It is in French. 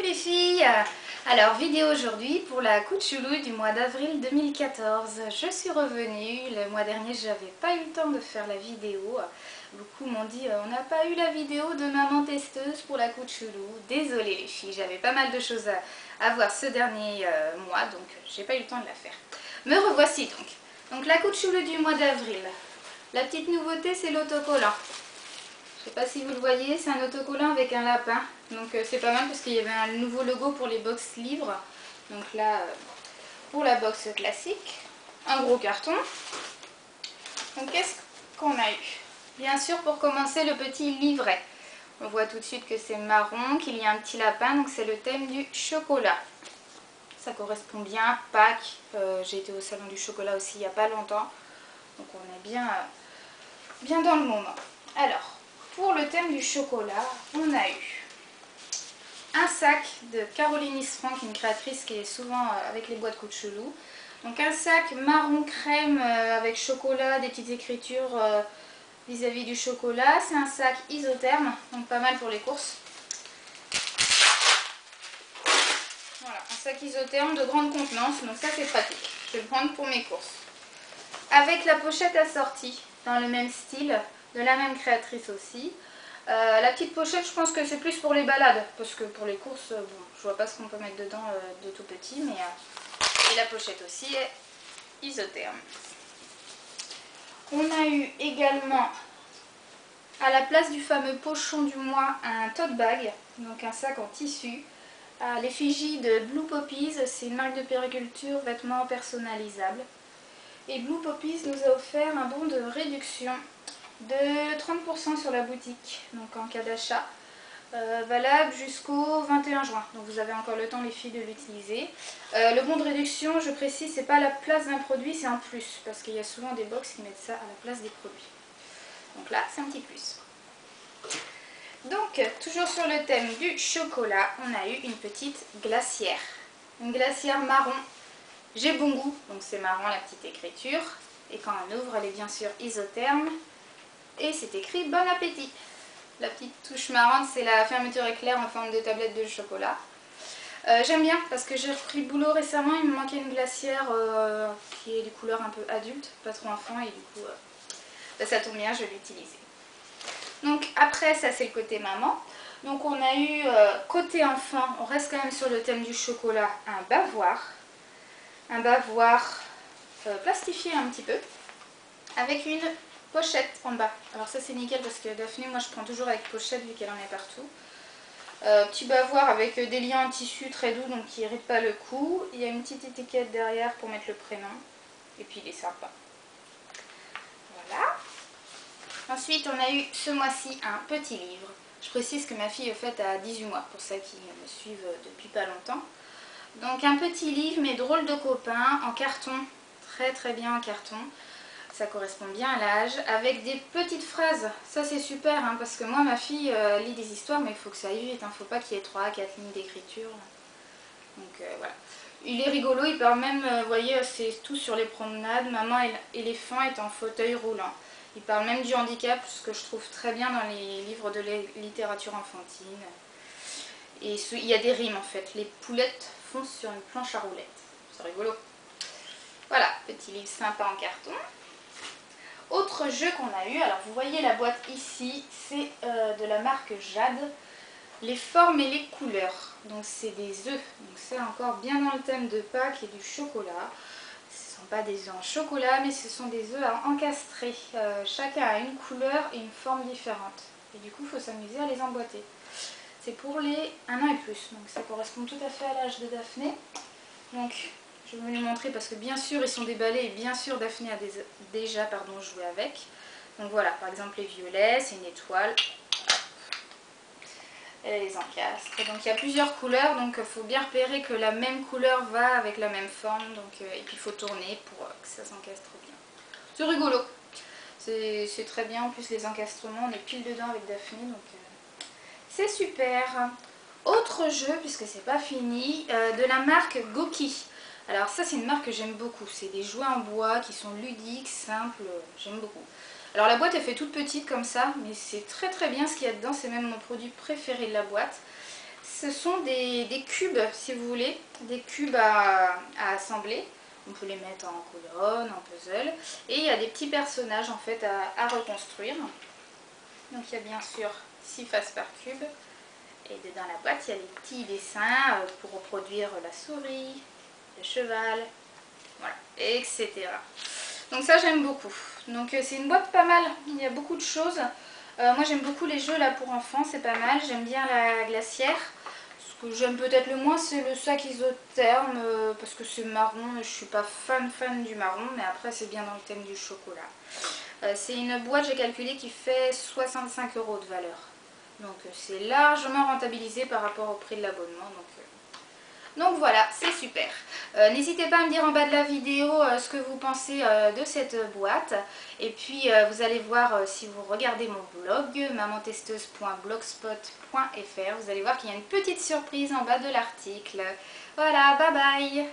les filles. Alors vidéo aujourd'hui pour la coup de choulouille du mois d'avril 2014. Je suis revenue, le mois dernier j'avais pas eu le temps de faire la vidéo. Beaucoup m'ont dit on n'a pas eu la vidéo de maman testeuse pour la coup de choulou. Désolée les filles, j'avais pas mal de choses à voir ce dernier mois, donc j'ai pas eu le temps de la faire. Me revoici donc. Donc la coup de choulou du mois d'avril. La petite nouveauté c'est l'autocollant. Je sais pas si vous le voyez, c'est un autocollant avec un lapin. Donc c'est pas mal parce qu'il y avait un nouveau logo pour les box livres. Donc là, pour la box classique, un gros carton. Donc qu'est-ce qu'on a eu? Bien sûr, pour commencer, le petit livret. On voit tout de suite que c'est marron, qu'il y a un petit lapin, donc c'est le thème du chocolat. Ça correspond bien, Pâques. J'ai été au salon du chocolat aussi il n'y a pas longtemps. Donc on est bien dans le moment. Alors, pour le thème du chocolat, on a eu un sac de Caroline Isfranc, une créatrice qui est souvent avec les boîtes coup de chelou. Donc un sac marron crème avec chocolat, des petites écritures vis-à-vis du chocolat. C'est un sac isotherme, donc pas mal pour les courses. Voilà, un sac isotherme de grande contenance, donc ça c'est pratique. Je vais le prendre pour mes courses. Avec la pochette assortie, dans le même style, de la même créatrice aussi. La petite pochette, je pense que c'est plus pour les balades, parce que pour les courses, bon, je vois pas ce qu'on peut mettre dedans de tout petit, mais et la pochette aussi est isotherme. On a eu également, à la place du fameux pochon du mois, un tote bag, donc un sac en tissu, à l'effigie de Blue Poppies, c'est une marque de périculture, vêtements personnalisables. Et Blue Poppies nous a offert un bon de réduction de 30% sur la boutique, donc en cas d'achat, valable jusqu'au 21 juin. Donc vous avez encore le temps les filles de l'utiliser. Le bon de réduction, je précise, c'est pas la place d'un produit, c'est un plus, parce qu'il y a souvent des box qui mettent ça à la place des produits. Donc là, c'est un petit plus. Donc, toujours sur le thème du chocolat, on a eu une petite glacière. Une glacière marron. J'ai bon goût, donc c'est marrant la petite écriture. Et quand on ouvre, elle est bien sûr isotherme. Et c'est écrit bon appétit. La petite touche marrante, c'est la fermeture éclair en forme de tablette de chocolat. J'aime bien parce que j'ai repris le boulot récemment, il me manquait une glacière qui est des couleurs un peu adultes, pas trop enfant, et du coup ça tombe bien, je vais l'utiliser. Donc après, ça c'est le côté maman. Donc on a eu côté enfant, on reste quand même sur le thème du chocolat, un bavoir. Un bavoir plastifié un petit peu, avec une pochette en bas. Alors ça c'est nickel parce que Daphné, moi je prends toujours avec pochette vu qu'elle en est partout. Petit bavoir avec des liens en tissu très doux, donc qui n'irritent pas le cou. Il y a une petite étiquette derrière pour mettre le prénom. Et puis il est sympa. Voilà. Ensuite on a eu ce mois-ci un petit livre. Je précise que ma fille est faite à 18 mois, pour ceux qui me suivent depuis pas longtemps. Donc un petit livre, mais drôle de copain, en carton, très bien en carton. Ça correspond bien à l'âge, avec des petites phrases. Ça c'est super, hein, parce que moi ma fille lit des histoires, mais il faut que ça aille vite, hein. Faut pas qu'il y ait 3 à 4 lignes d'écriture. Donc voilà. Il est rigolo, il parle même, vous voyez, c'est tout sur les promenades. Maman éléphant est en fauteuil roulant. Il parle même du handicap, ce que je trouve très bien dans les livres de littérature enfantine. Et il y a des rimes en fait. Les poulettes foncent sur une planche à roulettes. C'est rigolo. Voilà, petit livre sympa en carton. Autre jeu qu'on a eu, alors vous voyez la boîte ici, c'est de la marque Jade. Les formes et les couleurs. Donc c'est des œufs. Donc c'est encore bien dans le thème de Pâques et du chocolat. Ce ne sont pas des œufs en chocolat, mais ce sont des œufs à encastrer. Chacun a une couleur et une forme différente. Et du coup, il faut s'amuser à les emboîter. C'est pour les 1 an et plus, donc ça correspond tout à fait à l'âge de Daphné. Donc je vais vous les montrer parce que bien sûr ils sont déballés et bien sûr Daphné a déjà joué avec. Donc voilà, par exemple les violets, c'est une étoile. Elle les encastre. Donc il y a plusieurs couleurs, donc il faut bien repérer que la même couleur va avec la même forme. Donc, et puis il faut tourner pour que ça s'encastre bien. C'est rigolo. C'est très bien, en plus les encastrements, on est pile dedans avec Daphné, donc c'est super. Autre jeu, puisque c'est pas fini, de la marque Goki. Alors ça c'est une marque que j'aime beaucoup, c'est des jouets en bois qui sont ludiques, simples, j'aime beaucoup. Alors la boîte elle fait toute petite comme ça, mais c'est très bien ce qu'il y a dedans, c'est même mon produit préféré de la boîte. ce sont des cubes, si vous voulez, des cubes à assembler. On peut les mettre en colonne, en puzzle. Et il y a des petits personnages en fait à reconstruire. Donc il y a bien sûr 6 faces par cube. Et dans la boîte, il y a les petits dessins pour reproduire la souris, le cheval, voilà, etc. Donc ça j'aime beaucoup. Donc c'est une boîte pas mal, il y a beaucoup de choses. Moi j'aime beaucoup les jeux là pour enfants, c'est pas mal. J'aime bien la glacière. Ce que j'aime peut-être le moins c'est le sac isotherme parce que c'est marron et je suis pas fan du marron, mais après c'est bien dans le thème du chocolat. C'est une boîte, j'ai calculé, qui fait 65 € de valeur. Donc c'est largement rentabilisé par rapport au prix de l'abonnement. Donc voilà, c'est super. N'hésitez pas à me dire en bas de la vidéo ce que vous pensez de cette boîte. Et puis vous allez voir si vous regardez mon blog, mamantesteuse.blogspot.fr, vous allez voir qu'il y a une petite surprise en bas de l'article. Voilà, bye bye!